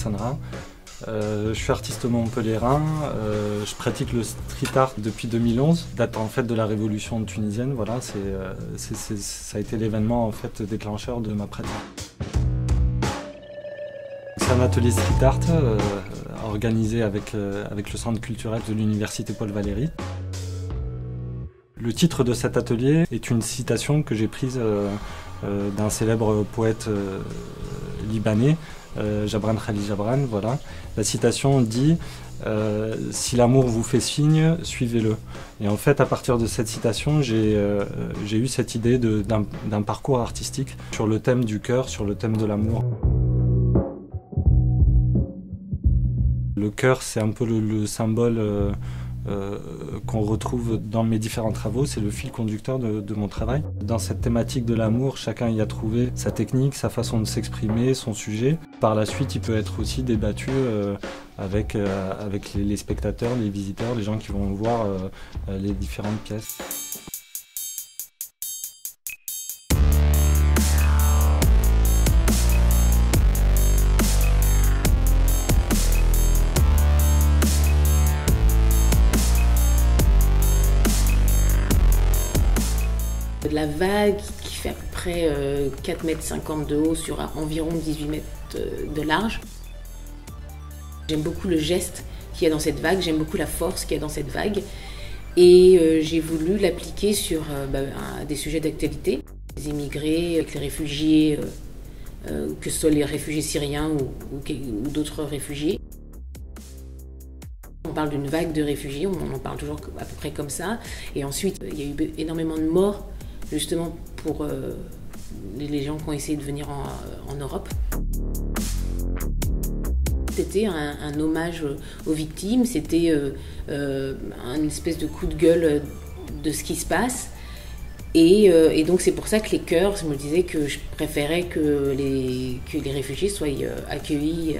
Sonra. Je suis artiste montpelliérain, je pratique le street art depuis 2011, date en fait de la révolution tunisienne, voilà, ça a été l'événement en fait déclencheur de ma pratique. C'est un atelier street art organisé avec le centre culturel de l'université Paul Valéry. Le titre de cet atelier est une citation que j'ai prise d'un célèbre poète libanais, Jabran Khalil Gibran, voilà. La citation dit « Si l'amour vous fait signe, suivez-le ». Et en fait, à partir de cette citation, j'ai eu cette idée d'un parcours artistique sur le thème du cœur, sur le thème de l'amour. Le cœur, c'est un peu le symbole qu'on retrouve dans mes différents travaux, c'est le fil conducteur de mon travail. Dans cette thématique de l'amour, chacun y a trouvé sa technique, sa façon de s'exprimer, son sujet. Par la suite, il peut être aussi débattu avec les spectateurs, les visiteurs, les gens qui vont voir les différentes pièces. De la vague qui fait à peu près 4,50 m de haut sur environ 18 mètres de large. J'aime beaucoup le geste qu'il y a dans cette vague, j'aime beaucoup la force qu'il y a dans cette vague et j'ai voulu l'appliquer sur des sujets d'actualité. Les immigrés, les réfugiés, que ce soit les réfugiés syriens ou d'autres réfugiés. On parle d'une vague de réfugiés, on en parle toujours à peu près comme ça. Et ensuite, il y a eu énormément de morts justement pour les gens qui ont essayé de venir en Europe. C'était un hommage aux victimes, c'était une espèce de coup de gueule de ce qui se passe. Et donc c'est pour ça que les chœurs, je me disais que je préférais que les réfugiés soient accueillis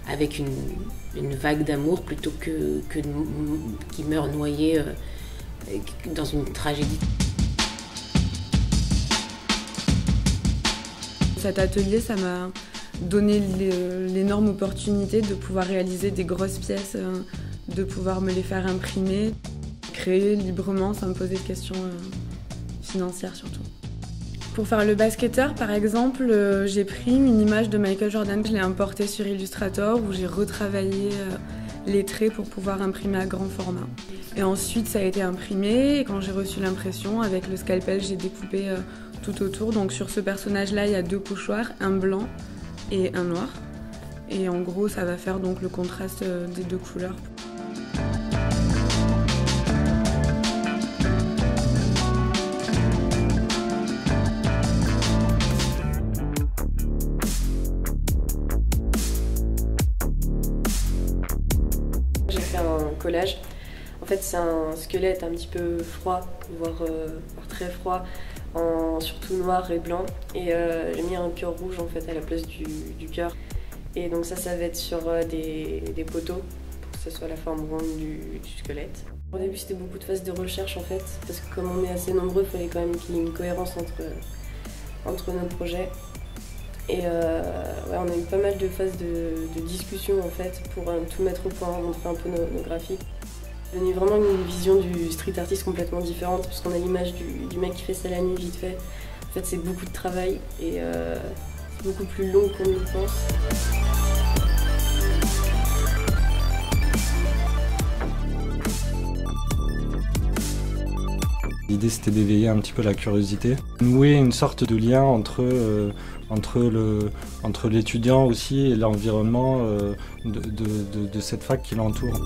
avec une vague d'amour plutôt qu'ils meurent noyés dans une tragédie. Cet atelier, ça m'a donné l'énorme opportunité de pouvoir réaliser des grosses pièces, de pouvoir me les faire imprimer, créer librement sans me poser de questions financières surtout. Pour faire le basketteur, par exemple, j'ai pris une image de Michael Jordan, je l'ai importée sur Illustrator où j'ai retravaillé les traits pour pouvoir imprimer à grand format. Et ensuite, ça a été imprimé et quand j'ai reçu l'impression, avec le scalpel, j'ai découpé tout autour. Donc sur ce personnage-là, il y a 2 pochoirs, un blanc et un noir. Et en gros, ça va faire donc le contraste des 2 couleurs. J'ai fait un collage. En fait, c'est un squelette un petit peu froid, voire très froid, surtout noir et blanc. Et j'ai mis un cœur rouge en fait à la place du cœur. Et donc ça va être sur des poteaux pour que ce soit la forme ronde du squelette. Au début, c'était beaucoup de phases de recherche en fait, parce que comme on est assez nombreux, il fallait quand même qu'il y ait une cohérence entre nos projets. Et ouais, on a eu pas mal de phases de discussion en fait pour tout mettre au point, montrer un peu nos graphiques. C'est devenu vraiment une vision du street artiste complètement différente, parce qu'on a l'image du mec qui fait ça la nuit vite fait. En fait, c'est beaucoup de travail et c'est beaucoup plus long qu'on ne le pense. L'idée, c'était d'éveiller un petit peu la curiosité, nouer une sorte de lien entre l'étudiant aussi et l'environnement de cette fac qui l'entoure.